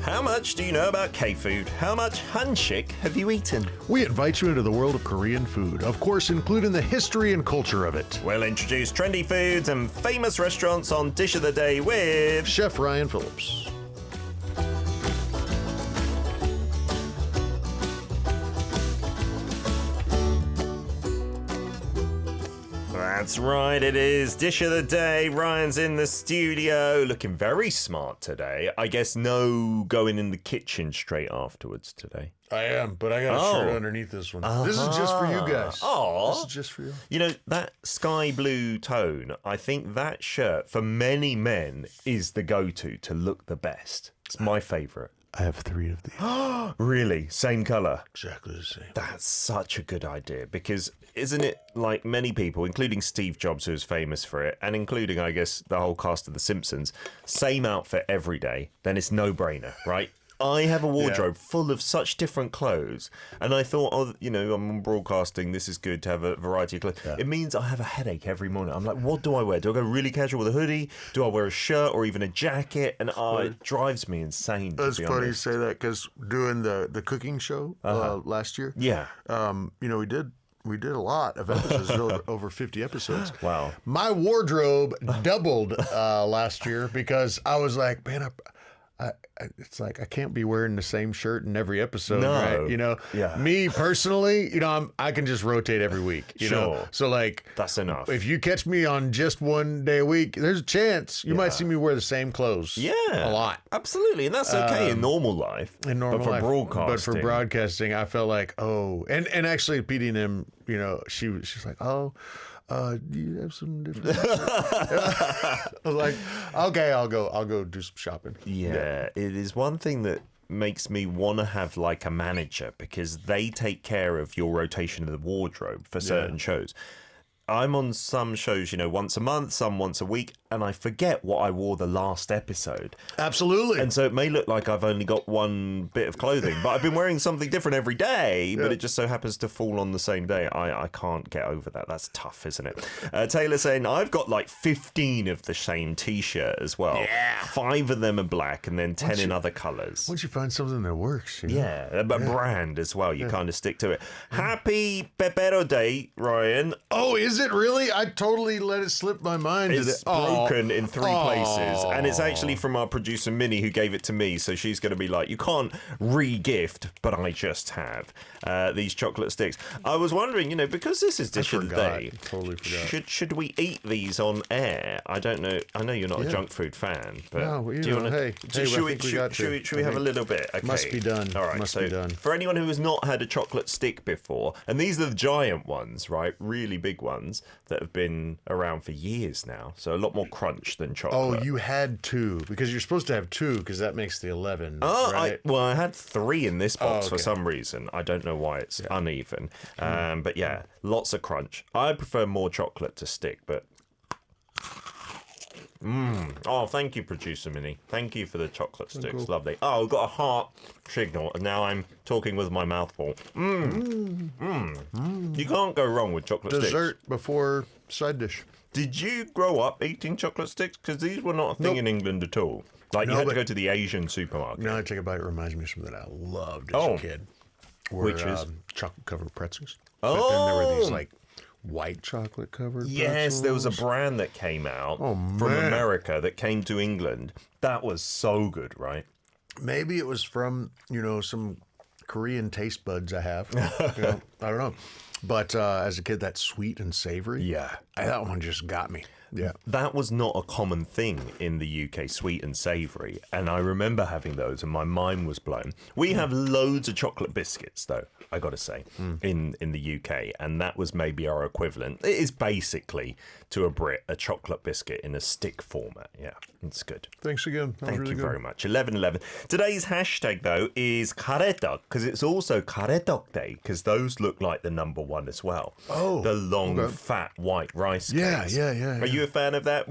How much do you know about K-food? How much hanshik have you eaten? We invite you into the world of Korean food, of course, including the history and culture of it. We'll introduce trendy foods and famous restaurants on Dish of the Day with Chef Ryan Phillips. That's right, it is Dish of the Day. Ryan's in the studio, looking very smart today. I guess no going in the kitchen straight afterwards today. I am, but I got a shirt underneath this one. This is just for you guys. Oh, this is just for you. You know, that sky blue tone, I think that shirt for many men is the go-to to look the best. It's my favourite. I have 3 of these. Really? Same colour? Exactly the same. That's such a good idea because isn't it like many people, including Steve Jobs, who's famous for it, and including, I guess, the whole cast of The Simpsons, same outfit every day, then it's no-brainer, right? I have a wardrobe full of such different clothes, and I thought, oh, you know, I'm on broadcasting, this is good to have a variety of clothes. Yeah. It means I have a headache every morning. I'm like, what do I wear? Do I go really casual with a hoodie? Do I wear a shirt or even a jacket? And it drives me insane. That's funny you say that because doing the cooking show last year, you know, we did a lot of episodes, over 50 episodes. Wow. My wardrobe doubled last year because I was like, man, it's like I can't be wearing the same shirt in every episode, right? You know, me personally, you know, I can just rotate every week, you know? So like, that's enough. If you catch me on just one day a week, there's a chance you might see me wear the same clothes. A lot. Absolutely. And that's okay in normal life. In normal but for life. broadcasting. But for broadcasting, I felt like, and actually PD and him, you know, she's like, do you have some different? I was like, okay, I'll go do some shopping. Yeah, it is one thing that makes me want to have like a manager because they take care of your rotation of the wardrobe for certain shows. I'm on some shows, you know, once a month, some once a week, and I forget what I wore the last episode. Absolutely. And so it may look like I've only got one bit of clothing, but I've been wearing something different every day, but it just so happens to fall on the same day. I can't get over that. That's tough, isn't it? Taylor saying, I've got like 15 of the same T-shirt as well. Yeah. 5 of them are black and then 10 in other colours. Once you find something that works. You know? Yeah, but brand as well. You kind of stick to it. Happy Pepero Day, Ryan. Oh, is it really? I totally let it slip my mind. It's broken in 3 places, and it's actually from our producer Minnie who gave it to me, so she's going to be like, you can't re-gift, but I just have these chocolate sticks. I was wondering, you know, because this is Dish of the Day, totally forgot. Should we eat these on air? I don't know. I know you're not a junk food fan, but no, do you want to? Should we have a little bit? Okay. Must be done. All right. Must be done. For anyone who has not had a chocolate stick before, and these are the giant ones, right? Really big ones that have been around for years now, so a lot more crunch than chocolate. Oh, you had 2 because you're supposed to have 2 because that makes the 11. Oh, right? I had 3 in this box for some reason. I don't know why it's uneven, but yeah, lots of crunch. I prefer more chocolate to stick, but. Oh, thank you, producer Minnie. Thank you for the chocolate sticks. Cool. Lovely. Oh, I've got a heart signal, and now I'm talking with my mouth full. You can't go wrong with chocolate sticks. Dessert before side dish. Did you grow up eating chocolate sticks? Because these were not a thing in England at all. Like, you had to go to the Asian supermarket. Now I take a bite. It reminds me of something that I loved as a kid. Which is? Chocolate-covered pretzels. Oh! But then there were these, like, white chocolate covered Yes, there was a brand that came out from America that came to England. That was so good, right? Maybe it was from, you know, some Korean taste buds I have. You know, I don't know. But as a kid, that sweet and savory. Yeah. That one just got me. Yeah. That was not a common thing in the UK, sweet and savoury. And I remember having those and my mind was blown. We have loads of chocolate biscuits, though, I got to say, in the UK. And that was maybe our equivalent. It is basically, to a Brit, a chocolate biscuit in a stick format. Yeah, it's good. Thanks again. Thank you very much. 11:11. Today's hashtag, though, is karetok, because it's also karetok day, because those look like the number 1 as well. Oh. The long, fat, white rice cakes. Yeah. Are you a fan of that?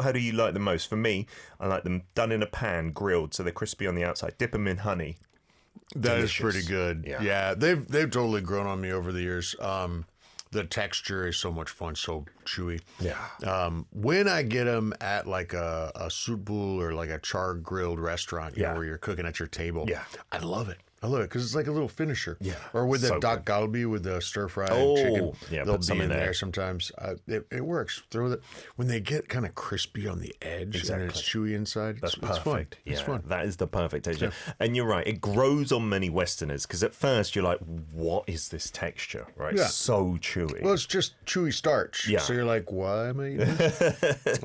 How do you like them most? For me, I like them done in a pan, grilled, so they're crispy on the outside. Dip them in honey. That is pretty good. Yeah, they've totally grown on me over the years. the texture is so much fun, so chewy. Yeah. When I get them at like a sutbul or like a char grilled restaurant, you know, where you're cooking at your table, I love it. I love it because it's like a little finisher. Yeah. Or with the dak galbi, with the stir fried chicken. Yeah, they'll be in there sometimes. It works. Throw that when they get kind of crispy on the edge and it's chewy inside. That's perfect. It's fun. Yeah, it's fun. That is the perfect texture. Yeah. And you're right. It grows on many Westerners because at first you're like, what is this texture? Right? Yeah. So chewy. Well, it's just chewy starch. Yeah. So you're like, why am I eating this?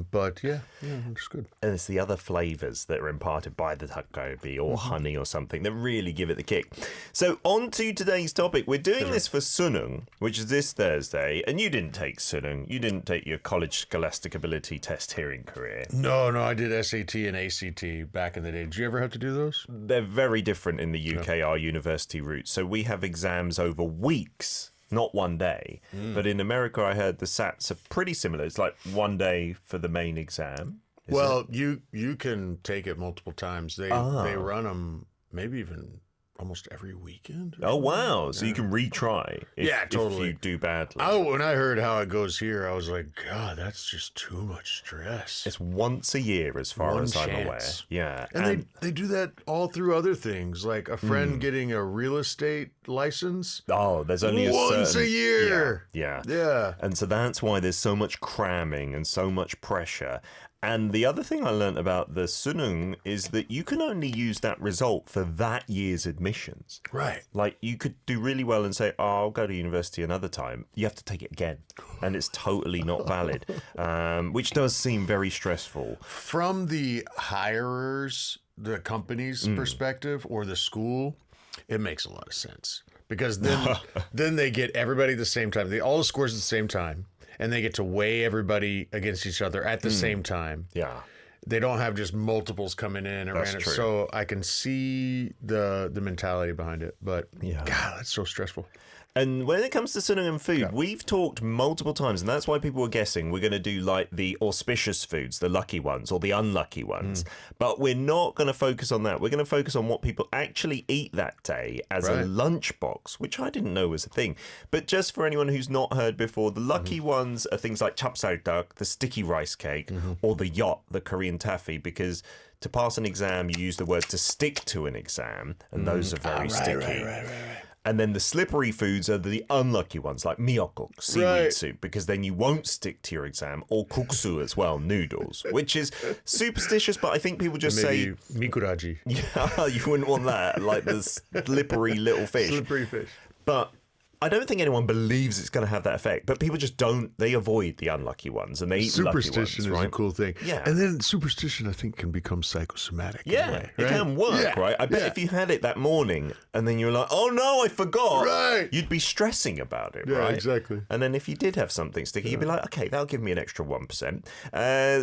But yeah, it's good. And it's the other flavors that are imparted by the dak galbi or honey or something that really give it the kick. So on to today's topic. We're doing this for Sunung, which is this Thursday, and you didn't take Sunung. You didn't take your college Scholastic ability test here in Korea. No, I did SAT and ACT back in the day. Did you ever have to do those? They're very different in the UK, our university route. So we have exams over weeks, not one day. But in America, I heard the SATs are pretty similar. It's like one day for the main exam. Well, you can take it multiple times. They run them maybe even almost every weekend. Oh, wow. So you can retry if you do badly. When I heard how it goes here, I was like, God, that's just too much stress. It's once a year as far as I'm aware. Yeah. And they do that all through other things, like a friend getting a real estate license. Oh, there's only once a year. Yeah. And so that's why there's so much cramming and so much pressure. And the other thing I learned about the Sunung is that you can only use that result for that year's admissions. Right. Like you could do really well and say, I'll go to university another time. You have to take it again. And it's totally not valid, which does seem very stressful. From the hirers, the company's perspective or the school, it makes a lot of sense. Because then they get everybody at the same time. All the scores at the same time. And they get to weigh everybody against each other at the same time. Yeah. They don't have just multiples coming in. That's true. So I can see the mentality behind it. But, God, that's so stressful. And when it comes to Sunung and food, we've talked multiple times, and that's why people were guessing we're going to do like the auspicious foods, the lucky ones or the unlucky ones. But we're not going to focus on that. We're going to focus on what people actually eat that day as a lunchbox, which I didn't know was a thing. But just for anyone who's not heard before, the lucky ones are things like chapsaldak, the sticky rice cake, or the yot, the Korean taffy, because to pass an exam, you use the word to stick to an exam, and those are very sticky. Right. And then the slippery foods are the unlucky ones, like miyeokguk, seaweed soup, because then you won't stick to your exam, or kuksu as well, noodles, which is superstitious, but I think people just say... mikuraji. Yeah, you wouldn't want that, like the slippery little fish. Slippery fish. But I don't think anyone believes it's going to have that effect, but people just don't. They avoid the unlucky ones and they eat lucky ones. Superstition is a cool thing. Yeah. And then superstition, I think, can become psychosomatic. Yeah, right? It can work, right? I bet if you had it that morning and then you're like, oh no, I forgot, you'd be stressing about it, right? Yeah, exactly. And then if you did have something sticky, you'd be like, okay, that'll give me an extra 1%.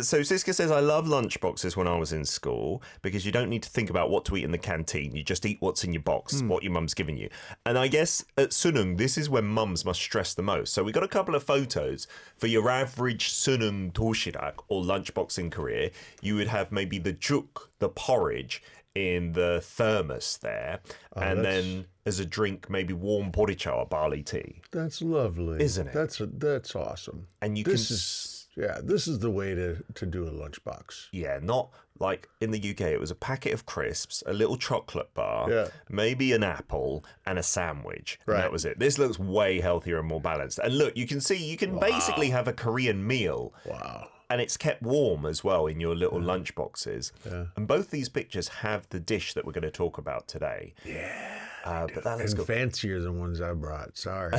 So Siska says, I love lunchboxes when I was in school because you don't need to think about what to eat in the canteen. You just eat what's in your box, what your mum's giving you. And I guess at Sunung, this is when mums must stress the most. So we got a couple of photos for your average Sunung toshirak or lunchbox in Korea. You would have maybe the juk, the porridge, in the thermos there, and then as a drink, maybe warm boricha or barley tea. That's lovely, isn't it? That's awesome. And this is the way to do a lunchbox. Yeah, not like in the UK, it was a packet of crisps, a little chocolate bar, maybe an apple, and a sandwich. And that was it. This looks way healthier and more balanced. And look, you can see, you can basically have a Korean meal. Wow. And it's kept warm as well in your little lunch boxes. Yeah. And both these pictures have the dish that we're going to talk about today. Yeah. But that looks good. Fancier than ones I brought. Sorry.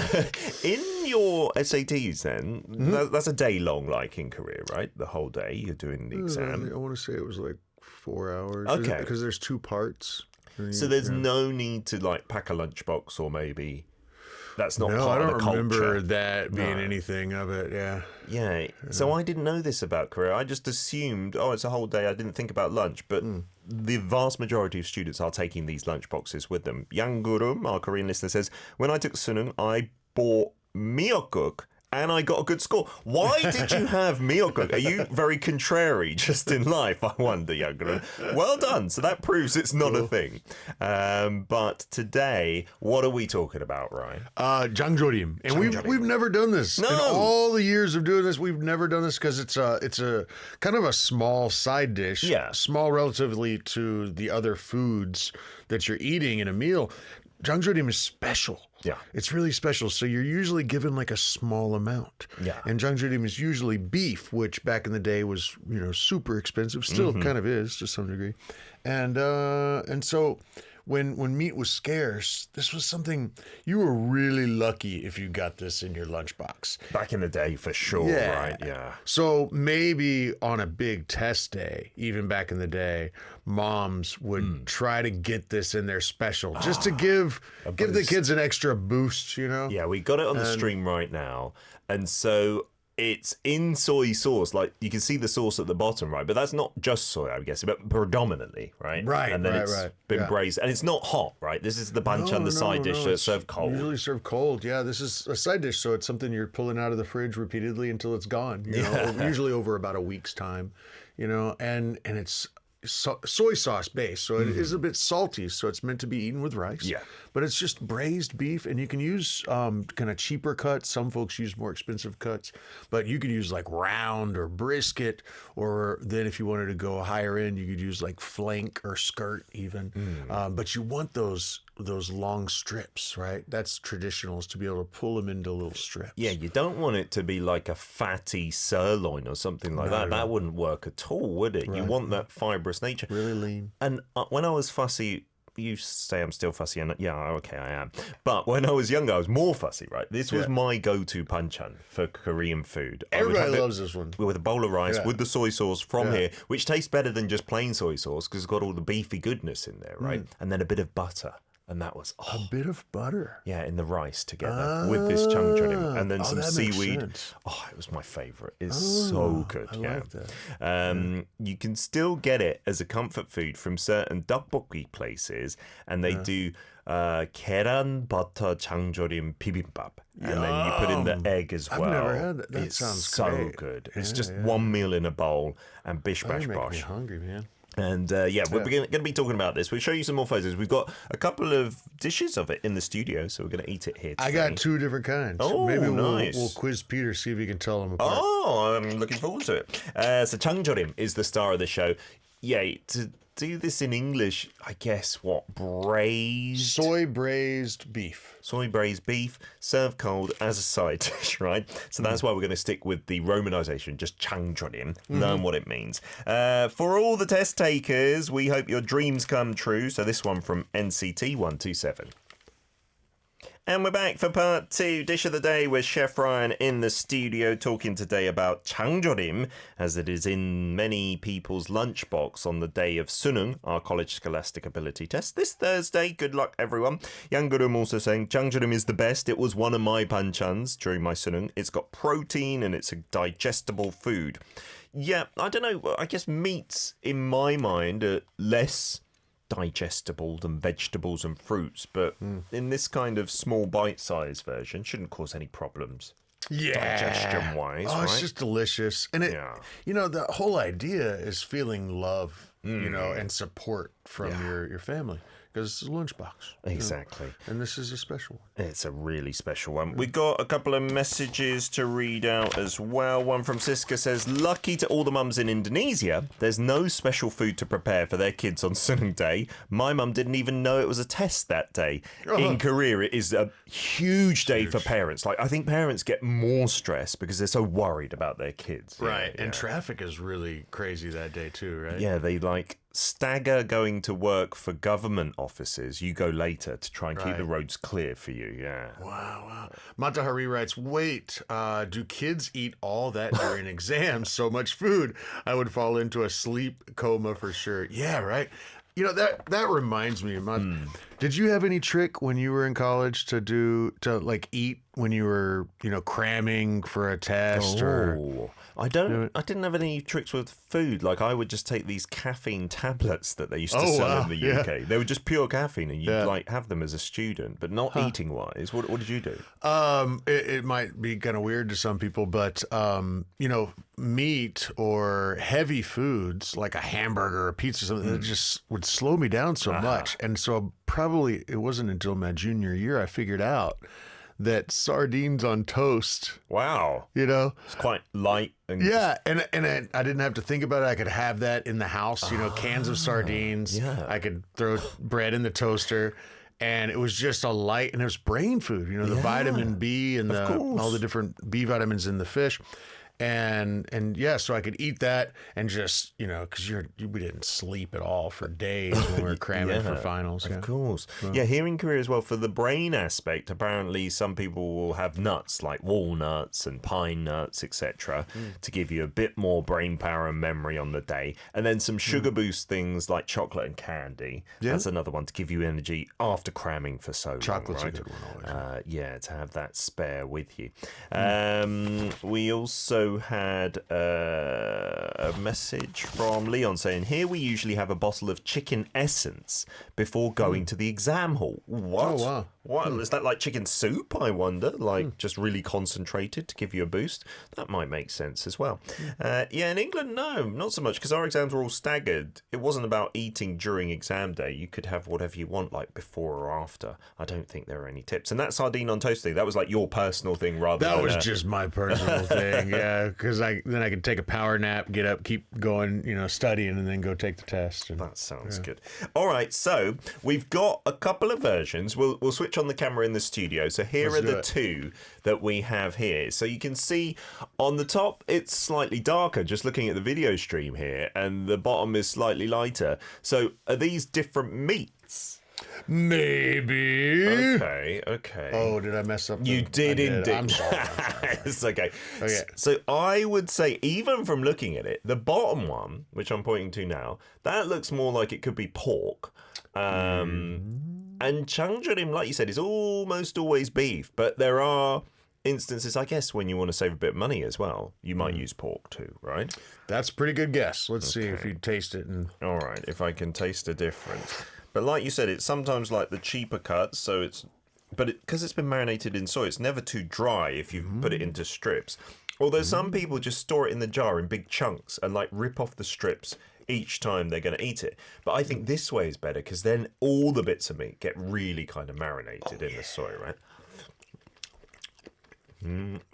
In your SATs, then, that's a day long, like in Korea, right? The whole day you're doing the exam. I want to say it was like 4 hours. Okay. Because there's 2 parts. So there's no need to like pack a lunchbox or maybe. That's not part of the culture. I don't remember that being anything of it, Yeah. So I didn't know this about Korea. I just assumed, it's a whole day. I didn't think about lunch. But the vast majority of students are taking these lunch boxes with them. Jangjorim, our Korean listener, says, when I took Sunung, I bought miyeokguk and I got a good score. Why did you have miyokuk? Are you very contrary just in life, I wonder, Jangjorim? Well done. So that proves it's not a thing. But today, what are we talking about, Ryan? Jangjorim. And we've never done this. No. In all the years of doing this, we've never done this because it's a kind of a small side dish. Yeah. Small relatively to the other foods that you're eating in a meal. Jangjorim is special. Yeah. It's really special. So you're usually given like a small amount. Yeah. And Jangjorim is usually beef, which back in the day was, super expensive. Still kind of is to some degree. And so when meat was scarce, this was something you were really lucky if you got this in your lunchbox. Back in the day, for sure, right? Yeah. So maybe on a big test day, even back in the day, moms would try to get this in their special just to give the kids an extra boost, Yeah, we got it on the stream right now. And so it's in soy sauce. Like, you can see the sauce at the bottom, right? But that's not just soy, I guess, but predominantly, right? Right, and then right. been braised. And it's not hot, right? This is the banchan, the side dish that's served cold. Usually served cold. Yeah, this is a side dish, so it's something you're pulling out of the fridge repeatedly until it's gone. Usually over about a week's time, and it's soy sauce based, so it is a bit salty, so it's meant to be eaten with rice. Yeah. But it's just braised beef, and you can use kind of cheaper cuts. Some folks use more expensive cuts, but you could use like round or brisket, or then if you wanted to go higher end, you could use like flank or skirt even. But you want those long strips, right? That's traditional, is to be able to pull them into little strips. Yeah, you don't want it to be like a fatty sirloin or something like that. That wouldn't work at all, would it? Right. You want that fibrous nature. Really lean. And when I was fussy, you say I'm still fussy, and yeah, okay, I am. But when I was younger, I was more fussy, right? This was my go-to banchan for Korean food. Everybody loves this one. With a bowl of rice, with the soy sauce from here, which tastes better than just plain soy sauce because it's got all the beefy goodness in there, right? And then a bit of butter. And that was a bit of butter. Yeah, in the rice together with this jangjorim, and then some seaweed. Oh, it was my favorite. It's so good. I like that. You can still get it as a comfort food from certain tteokbokki places, and they do 계란 butter jangjorim bibimbap, and then you put in the egg as well. I've never had that. That sounds so great. good. It's just one meal in a bowl, and bish bash Make bosh. me hungry, man. And we're going to be talking about this. We'll show you some more photos. We've got a couple of dishes of it in the studio, so we're going to eat it here today. I got 2 different kinds. Oh, maybe nice. we'll quiz Peter, see if he can tell them apart. Oh, I'm looking forward to it. So Jangjorim is the star of the show. Yeah, to do this in English, I guess, braised? Soy braised beef. Soy braised beef, served cold as a side dish, right? So that's why we're going to stick with the romanization, just Jangjorim, learn what it means. For all the test takers, we hope your dreams come true. So this one from NCT 127. And we're back for part 2, Dish of the Day, with Chef Ryan in the studio talking today about Jangjorim, as it is in many people's lunchbox on the day of Sunung, our college scholastic ability test, this Thursday. Good luck, everyone. Jangjorim also saying, Jangjorim is the best. It was one of my banchans during my Sunung. It's got protein and it's a digestible food. Yeah, I don't know. I guess meats, in my mind, are less digestible than vegetables and fruits, but in this kind of small bite-sized version shouldn't cause any problems digestion wise. It's just delicious. And it the whole idea is feeling love, and support from your family, because it's a lunchbox. Exactly. And this is a special one. It's a really special one. We got a couple of messages to read out as well. One from Siska says, lucky to all the mums in Indonesia, there's no special food to prepare for their kids on Sunung Day. My mum didn't even know it was a test that day. In Korea, it is a huge day for parents. Like, I think parents get more stress because they're so worried about their kids. Right. And traffic is really crazy that day too, right? Yeah, they stagger going to work for government offices. You go later to try and keep the roads clear for you. Yeah. Wow. Matahari writes, wait, do kids eat all that during exams? So much food. I would fall into a sleep coma for sure. Yeah, right. That reminds me, did you have any trick when you were in college to eat when you were, cramming for a test or? I didn't have any tricks with food. Like I would just take these caffeine tablets that they used to sell in the UK. They were just pure caffeine, and you'd like have them as a student, but not eating wise. What did you do? It might be kind of weird to some people, but meat or heavy foods like a hamburger or a pizza, something that just would slow me down so much. And so probably it wasn't until my junior year I figured out that sardines on toast. Wow. It's quite light. And and I didn't have to think about it. I could have that in the house, cans of sardines. Yeah. I could throw bread in the toaster. And it was just a light, and it was brain food, the vitamin B and all the different B vitamins in the fish. And so I could eat that and just, because we didn't sleep at all for days when we were cramming for finals. Of course. Yeah, here in Korea as well, for the brain aspect, apparently some people will have nuts like walnuts and pine nuts, etc., to give you a bit more brain power and memory on the day. And then some sugar boost things like chocolate and candy. Yeah. That's another one to give you energy after cramming for so long. Chocolate's right? a good one always. To have that spare with you. We also had a message from Leon saying, here we usually have a bottle of chicken essence before going to the exam hall. What? Oh, wow. What? Is that like chicken soup, I wonder? Like just really concentrated to give you a boost? That might make sense as well. In England, no, not so much, because our exams were all staggered. It wasn't about eating during exam day. You could have whatever you want, like before or after. I don't think there are any tips. And that sardine on toast thing, that was like your personal thing rather than... That was just my personal thing, because then I could take a power nap, get up, keep going, studying, and then go take the test. That sounds good. All right, so we've got a couple of versions. We'll switch on the camera in the studio. So here are the two that we have here. So you can see on the top, it's slightly darker, just looking at the video stream here, and the bottom is slightly lighter. So are these different meats? Maybe. Okay. Oh, did I mess up? You did indeed. I'm sorry. It's okay. So I would say, even from looking at it, the bottom one, which I'm pointing to now, that looks more like it could be pork. And Jangjorim, like you said, is almost always beef, but there are instances, I guess, when you want to save a bit of money as well, you might use pork too, right? That's a pretty good guess. Let's see if you taste it. All right, if I can taste a difference. But like you said, it's sometimes like the cheaper cuts, so because it's been marinated in soy, it's never too dry if you put it into strips. Although some people just store it in the jar in big chunks and like rip off the strips each time they're going to eat it. But I think this way is better, because then all the bits of meat get really kind of marinated in the soy, right?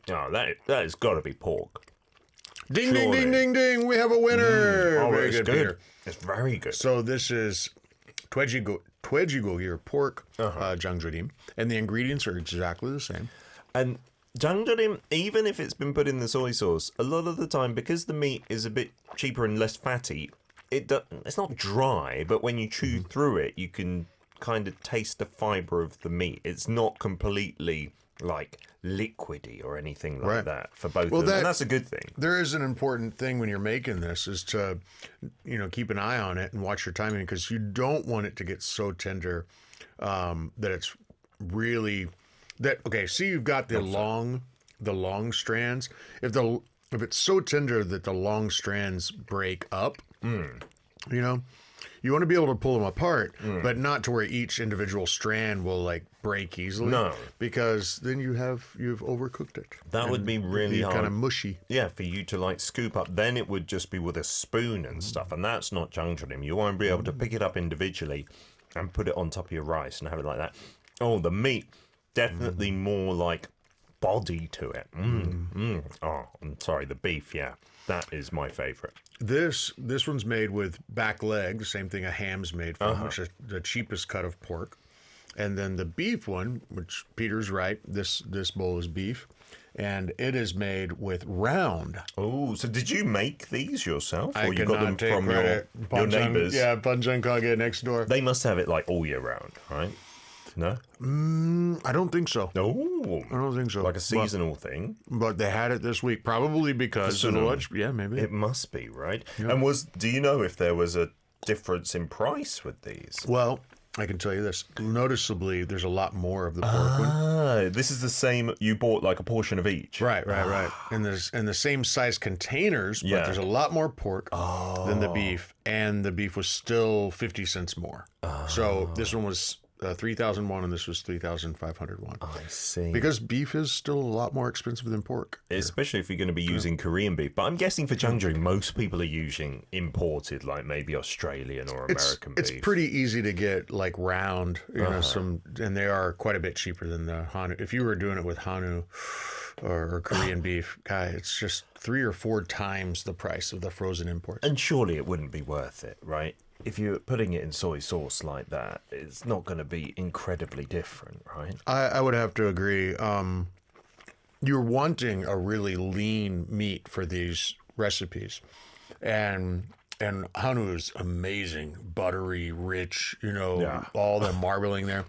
That has got to be pork. Ding, ding, ding, ding, ding. We have a winner. Very good, Peter. It's very good. So this is twejigo, pork, jangjorim, and the ingredients are exactly the same. And Jangjorim, even if it's been put in the soy sauce, a lot of the time, because the meat is a bit cheaper and less fatty, it's not dry, but when you chew through it, you can kind of taste the fibre of the meat. It's not completely like liquidy or anything like that for both of them. And that's a good thing. There is an important thing when you're making this, is to, keep an eye on it and watch your timing, because you don't want it to get so tender that it's really see, you've got the long strands. If it's so tender that the long strands break up, you want to be able to pull them apart, but not to where each individual strand will like break easily. No, because then you've overcooked it. That would be really hard. Kind of mushy. Yeah, for you to like scoop up. Then it would just be with a spoon and stuff, and that's not Jangjorim. You won't be able to pick it up individually and put it on top of your rice and have it like that. Oh, the meat, definitely more like body to it. Oh, I'm sorry, the beef. Yeah, that is my favorite. This one's made with back leg, the same thing a ham's made from, which is the cheapest cut of pork. And then the beef one, which Peter's right, this bowl is beef, and it is made with round. Oh, so did you make these yourself, or you got them from your neighbours? Yeah, Panjang Kage next door. They must have it like all year round, right? No? I don't think so. No, I don't think so. Like a seasonal thing. But they had it this week, probably because of the lunch. Yeah, maybe. It must be, right? Yeah. And do you know if there was a difference in price with these? Well, I can tell you this. Noticeably, there's a lot more of the pork one. This is the same. You bought like a portion of each. Right. And there's in the same size containers, but there's a lot more pork than the beef, and the beef was still 50 cents more. So this one was 3,000 won, and this was 3,500 won. I see. Because beef is still a lot more expensive than pork. Especially if you're going to be using Korean beef. But I'm guessing for Jangjorim, most people are using imported, like maybe Australian or American beef. It's pretty easy to get like round, you know, and they are quite a bit cheaper than the Hanu. If you were doing it with Hanu or Korean beef, guy, it's just 3 or 4 times the price of the frozen imports. And surely it wouldn't be worth it, right? If you're putting it in soy sauce like that, it's not going to be incredibly different, right? I would have to agree. You're wanting a really lean meat for these recipes. And Hanu is amazing, buttery, rich, you know, all the marbling there.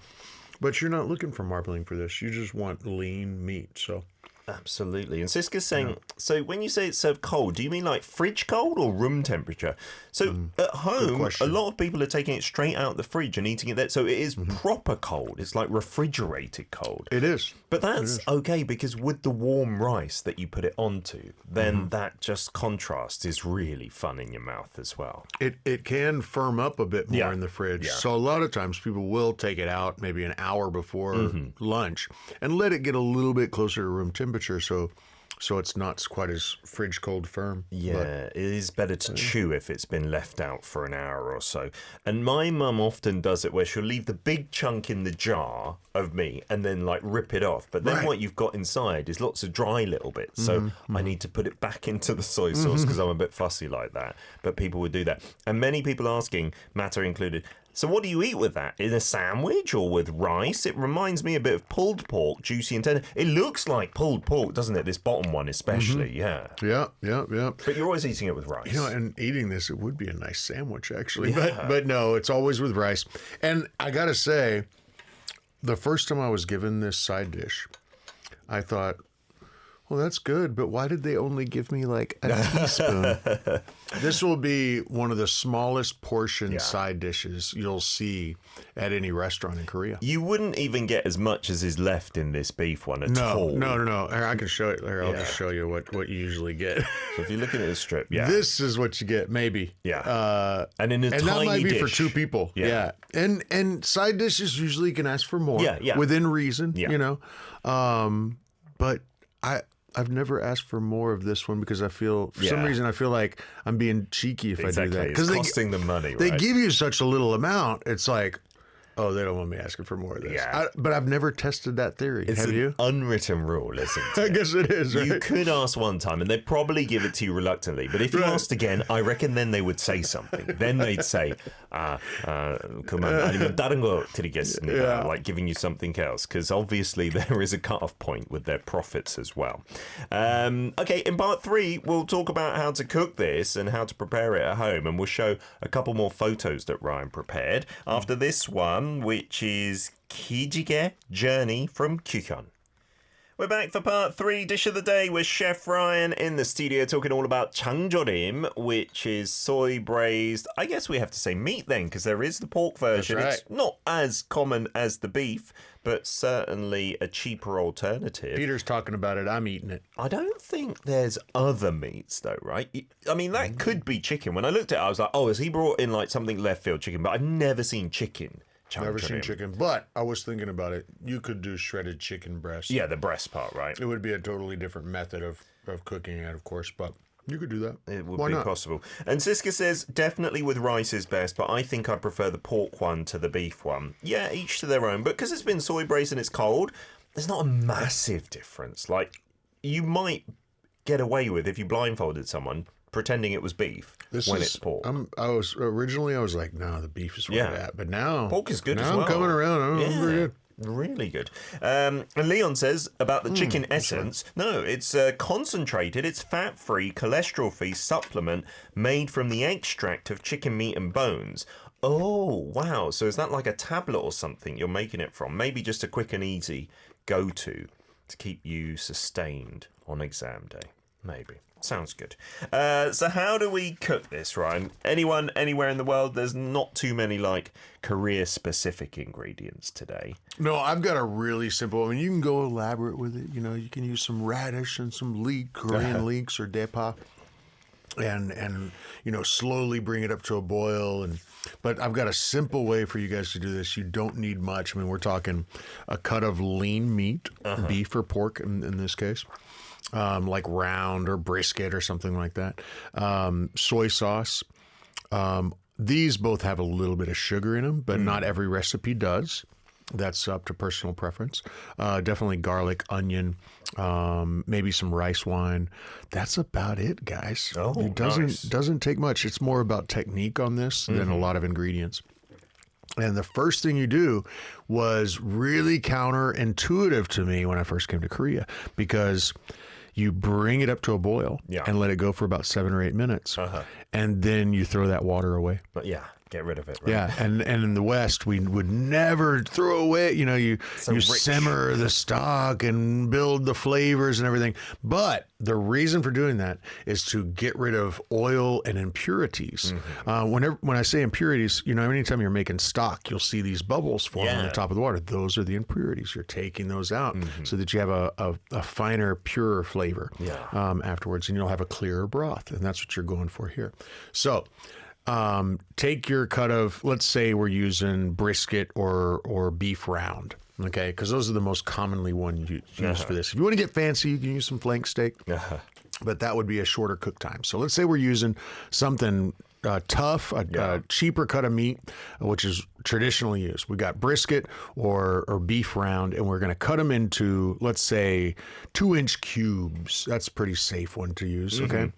But you're not looking for marbling for this. You just want lean meat, so... Absolutely. And Siska's saying, so when you say it's served cold, do you mean like fridge cold or room temperature? So at home, a lot of people are taking it straight out the fridge and eating it there. So it is proper cold. It's like refrigerated cold. It is. But that's okay, because with the warm rice that you put it onto, then that just contrast is really fun in your mouth as well. It can firm up a bit more in the fridge. So a lot of times people will take it out maybe an hour before lunch and let it get a little bit closer to room temperature. So it's not quite as fridge cold firm. Yeah, it is better to chew if it's been left out for an hour or so. And my mum often does it where she'll leave the big chunk in the jar of meat and then like rip it off. But then what you've got inside is lots of dry little bits. So I need to put it back into the soy sauce because I'm a bit fussy like that. But people would do that. And many people asking, Matter included, so what do you eat with that? In a sandwich or with rice? It reminds me a bit of pulled pork, juicy and tender. It looks like pulled pork, doesn't it? This bottom one especially, Yeah. But you're always eating it with rice. You know, and eating this, it would be a nice sandwich, actually. But no, it's always with rice. And I got to say, the first time I was given this side dish, I thought, well, that's good, but why did they only give me like a teaspoon? This will be one of the smallest portion side dishes you'll see at any restaurant in Korea. You wouldn't even get as much as is left in this beef one at all. No. I can show it. Here, I'll just show you what you usually get. So if you're looking at the strip, this is what you get, maybe. Yeah. And in a tiny dish. And that might be for 2 people. Yeah. And side dishes usually you can ask for more. Yeah. Within reason, you know. But I've never asked for more of this one because I feel, for some reason, I feel like I'm being cheeky if I do that. Because it's costing them money, right? They give you such a little amount. It's like, oh, they don't want me asking for more of this. Yeah. But I've never tested that theory. It's Have an you? Unwritten rule, isn't it? I guess it is, right? You could ask one time and they'd probably give it to you reluctantly. But if you asked again, I reckon then they would say something. Then they'd say, 그만, 아니면 다른 거 드리겠습니다. Like giving you something else. Because obviously there is a cut-off point with their profits as well. Okay, in part 3, we'll talk about how to cook this and how to prepare it at home. And we'll show a couple more photos that Ryan prepared. After this one, which is Kijige Journey from Kyuhyun. We're back for part 3, Dish of the Day, with Chef Ryan in the studio talking all about Jangjorim, which is soy braised. I guess we have to say meat then, because there is the pork version. That's right. It's not as common as the beef, but certainly a cheaper alternative. Peter's talking about it. I'm eating it. I don't think there's other meats though, right? I mean, that could be chicken. When I looked at it, I was like, oh, has he brought in like something left field chicken? But I've never seen chicken. Never seen chicken, but I was thinking about it. You could do shredded chicken breast. Yeah, the breast part, right? It would be a totally different method of cooking it, of course, but you could do that. It would be possible. And Siska says, definitely with rice is best, but I think I prefer the pork one to the beef one. Yeah, each to their own. But because it's been soy braised and it's cold, there's not a massive difference. Like, you might get away with, if you blindfolded someone, pretending it was beef it's pork. I was like, no, the beef is where it's at. But now pork is good as well. I'm coming around. Very good. Really good. And Leon says about the chicken essence, no, it's concentrated, it's fat-free, cholesterol-free supplement made from the extract of chicken meat and bones. Oh, wow. So is that like a tablet or something you're making it from? Maybe just a quick and easy go-to to keep you sustained on exam day. Maybe. Sounds good. So how do we cook this, Ryan? Anyone, anywhere in the world, there's not too many, like, Korea-specific ingredients today. No, I've got a really simple... I mean, you can go elaborate with it. You know, you can use some radish and some leek, Korean leeks or daepa, and you know, slowly bring it up to a boil. But I've got a simple way for you guys to do this. You don't need much. I mean, we're talking a cut of lean meat, beef or pork in this case. Like round or brisket or something like that. Soy sauce. These both have a little bit of sugar in them, but not every recipe does. That's up to personal preference. Definitely garlic, onion, maybe some rice wine. That's about it, guys. Oh, it doesn't take much. It's more about technique on this than a lot of ingredients. And the first thing you do was really counterintuitive to me when I first came to Korea, because you bring it up to a boil and let it go for about 7 or 8 minutes. And then you throw that water away. But yeah, get rid of it. Right? Yeah, and in the West, we would never throw away. You know, you simmer the stock and build the flavors and everything. But the reason for doing that is to get rid of oil and impurities. When I say impurities, you know, anytime you're making stock, you'll see these bubbles form on the top of the water. Those are the impurities. You're taking those out so that you have a finer, purer flavor afterwards, and you'll have a clearer broth. And that's what you're going for here. So take your cut of, let's say we're using brisket or beef round, okay? Because those are the most commonly used for this. If you want to get fancy, you can use some flank steak, but that would be a shorter cook time. So let's say we're using something tough, a cheaper cut of meat, which is traditionally used. We got brisket or beef round, and we're going to cut them into, let's say, 2-inch cubes. That's a pretty safe one to use, okay?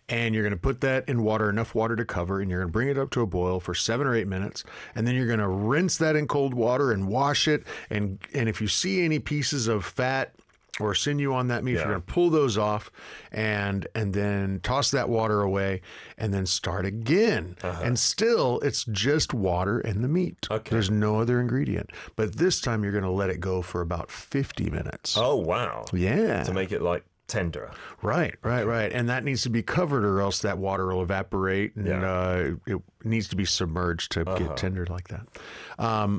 And you're going to put that in water, enough water to cover, and you're going to bring it up to a boil for 7 or 8 minutes. And then you're going to rinse that in cold water and wash it. And if you see any pieces of fat or sinew on that meat, you're going to pull those off and then toss that water away and then start again. And still, it's just water and the meat. There's no other ingredient. But this time, you're going to let it go for about 50 minutes. Oh, wow. Yeah. To make it like tender. Right. And that needs to be covered or else that water will evaporate and it needs to be submerged to get tender like that.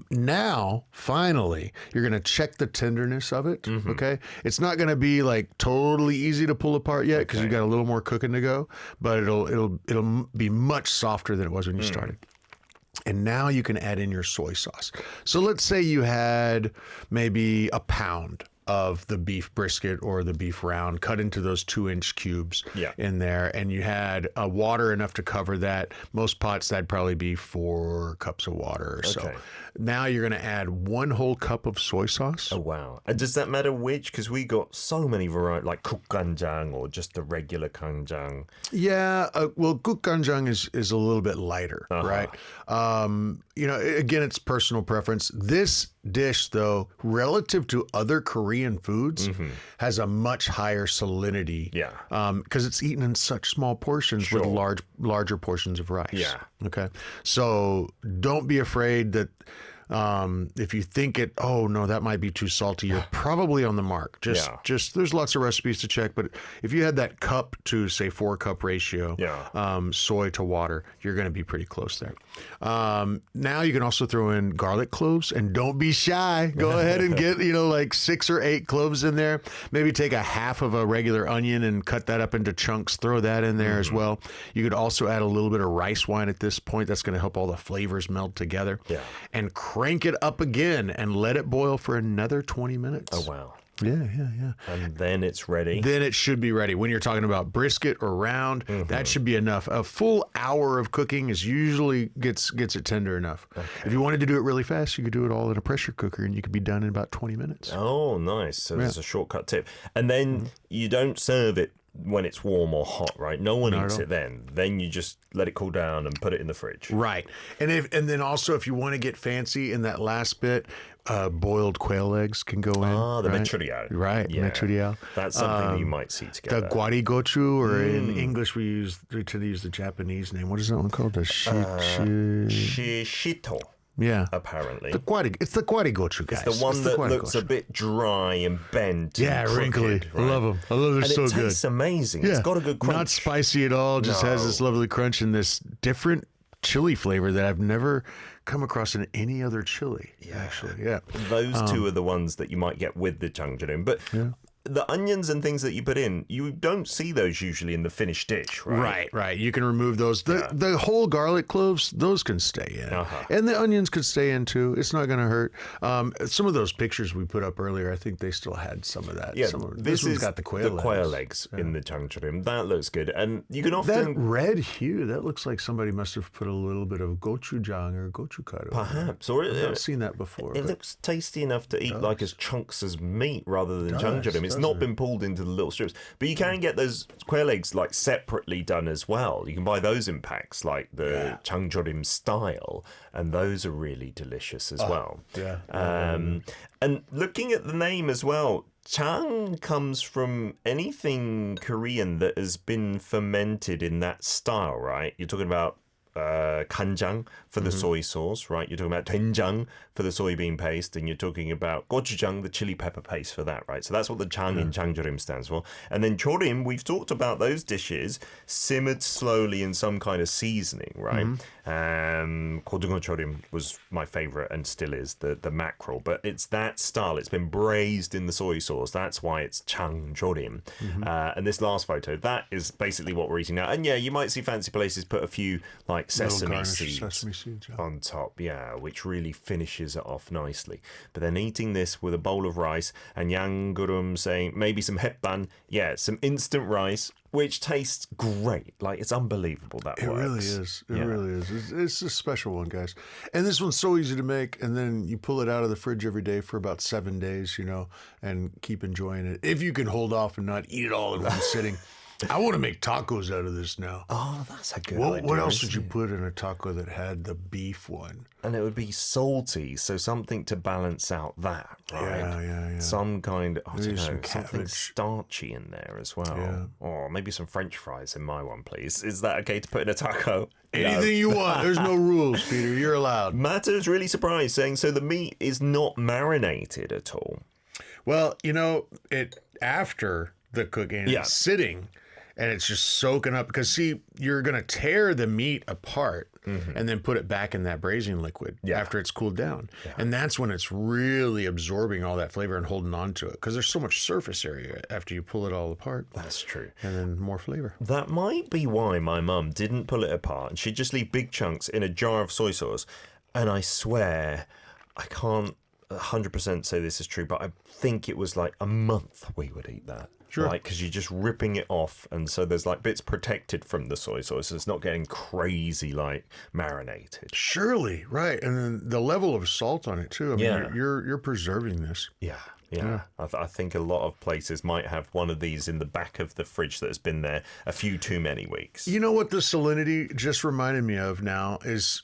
Now, finally, you're going to check the tenderness of it, okay? It's not going to be like totally easy to pull apart yet because you've got a little more cooking to go, but it'll be much softer than it was when you started. And now you can add in your soy sauce. So let's say you had maybe a pound of the beef brisket or the beef round cut into those 2-inch cubes in there, and you had water enough to cover that. Most pots, that'd probably be 4 cups of water or so. Now you're going to add 1 whole cup of soy sauce. Oh, wow. And does that matter which? Because we got so many varieties, like 국간장 or just the regular kanjang. Yeah, well, 국간장 is a little bit lighter, right? You know, again, it's personal preference. This dish, though, relative to other Korean foods, has a much higher salinity. Because it's eaten in such small portions with larger portions of rice. Okay. So don't be afraid that if you think that might be too salty, you're probably on the mark. Just there's lots of recipes to check, but if you had that cup to say 4-cup ratio, soy to water, you're going to be pretty close there. Now you can also throw in garlic cloves, and don't be shy. Go ahead and get, like 6 or 8 cloves in there. Maybe take a half of a regular onion and cut that up into chunks. Throw that in there as well. You could also add a little bit of rice wine at this point. That's going to help all the flavors meld together. And crank it up again and let it boil for another 20 minutes. Oh, wow. Yeah. And then it's ready. Then it should be ready. When you're talking about brisket or round, that should be enough. A full hour of cooking is usually gets it tender enough. If you wanted to do it really fast, you could do it all in a pressure cooker and you could be done in about 20 minutes. Oh, nice. So there's a shortcut tip. And then you don't serve it when it's warm or hot, right? No one eats it then. Then you just let it cool down and put it in the fridge. Right. And then also if you want to get fancy in that last bit, boiled quail eggs can go in. Ah, the mechuryal. Right, mechuryal. That's something you might see together. The gwarigochu, or in English we tend to use the Japanese name. What is that one called? The shishito. Yeah. Apparently. It's the kwari gochu, guys. It's the one that looks a bit dry and bent. Yeah, and wrinkly. crooked, I love them. I love them. So good. It tastes amazing. Yeah. It's got a good crunch. Not spicy at all. Just has this lovely crunch and this different chili flavor that I've never come across in any other chili. Yeah. Actually, yeah. Those two are the ones that you might get with the Jangjorim. But the onions and things that you put in, you don't see those usually in the finished dish, right? Right. You can remove those. The whole garlic cloves, those can stay in. And the onions could stay in too. It's not going to hurt. Some of those pictures we put up earlier, I think they still had some of that. Yeah, this one's got the quail legs in the Jangjorim. That looks good. And you can often... That red hue, that looks like somebody must have put a little bit of gochujang or gochugaru. Perhaps. I've not seen that before. It looks tasty enough to eat like as chunks as meat rather than Jangjorim. It's not been pulled into the little strips. But you can get those quail eggs like separately done as well. You can buy those in packs like the Jangjorim style, and those are really delicious as well. Yeah. And looking at the name as well, Chang comes from anything Korean that has been fermented in that style, right? You're talking about kanjang for the soy sauce, right? You're talking about doenjang for the soybean paste, and you're talking about gochujang, the chili pepper paste for that, right? So that's what the Chang in Jangjorim stands for. And then chorim, we've talked about those dishes simmered slowly in some kind of seasoning, right? Gochujang chorim was my favorite and still is, the mackerel, but it's that style. It's been braised in the soy sauce. That's why it's Jangjorim. And this last photo, that is basically what we're eating now. And yeah, you might see fancy places put a few like sesame seeds on top, which really finishes it off nicely. But then eating this with a bowl of rice, and Jangjorim saying maybe some hetban, some instant rice, which tastes great. Like, it's unbelievable that works. It really is. It really is. It's a special one, guys. And this one's so easy to make, and then you pull it out of the fridge every day for about 7 days, and keep enjoying it. If you can hold off and not eat it all in one sitting. I want to make tacos out of this now. Oh, that's a good idea. What else would you put in a taco that had the beef one? And it would be salty, so something to balance out that, right? Yeah. Some kind of, something starchy in there as well. Yeah. Or maybe some French fries in my one, please. Is that okay to put in a taco? Anything you want. There's no rules, Peter. You're allowed. Matter's really surprised, saying, so the meat is not marinated at all. Well, after the cooking, it's sitting. And it's just soaking up because, see, you're going to tear the meat apart and then put it back in that braising liquid after it's cooled down. Yeah. And that's when it's really absorbing all that flavor and holding on to it because there's so much surface area after you pull it all apart. That's true. And then more flavor. That might be why my mum didn't pull it apart. And she'd just leave big chunks in a jar of soy sauce. And I swear, I can't 100% say this is true, but I think it was like a month we would eat that. Sure. Like, because you're just ripping it off, and so there's like bits protected from the soy sauce. So it's not getting crazy like marinated. Surely, right? And then the level of salt on it too. I mean, you're preserving this. Yeah. I think a lot of places might have one of these in the back of the fridge that has been there a few too many weeks. You know what the salinity just reminded me of now is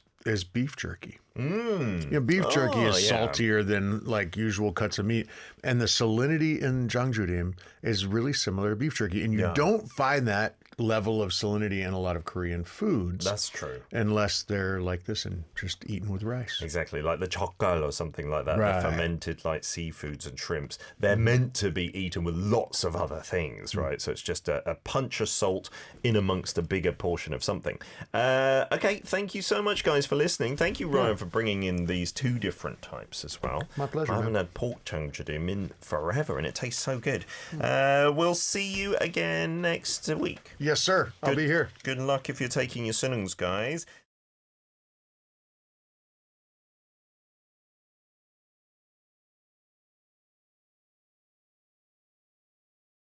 beef jerky. Beef jerky is saltier than like usual cuts of meat, and the salinity in Jangjorim is really similar to beef jerky, and you don't find that level of salinity in a lot of Korean foods. That's true. Unless they're like this and just eaten with rice. Exactly, like the chokkal or something like that. Right. The fermented like seafoods and shrimps. They're meant to be eaten with lots of other things, right? So it's just a punch of salt in amongst a bigger portion of something. Okay, thank you so much, guys, for listening. Thank you, Ryan, for bringing in these two different types as well. My pleasure. I haven't had pork Jangjorim in forever, and it tastes so good. We'll see you again next week. Yes, sir. I'll be here. Good luck if you're taking your sunungs, guys.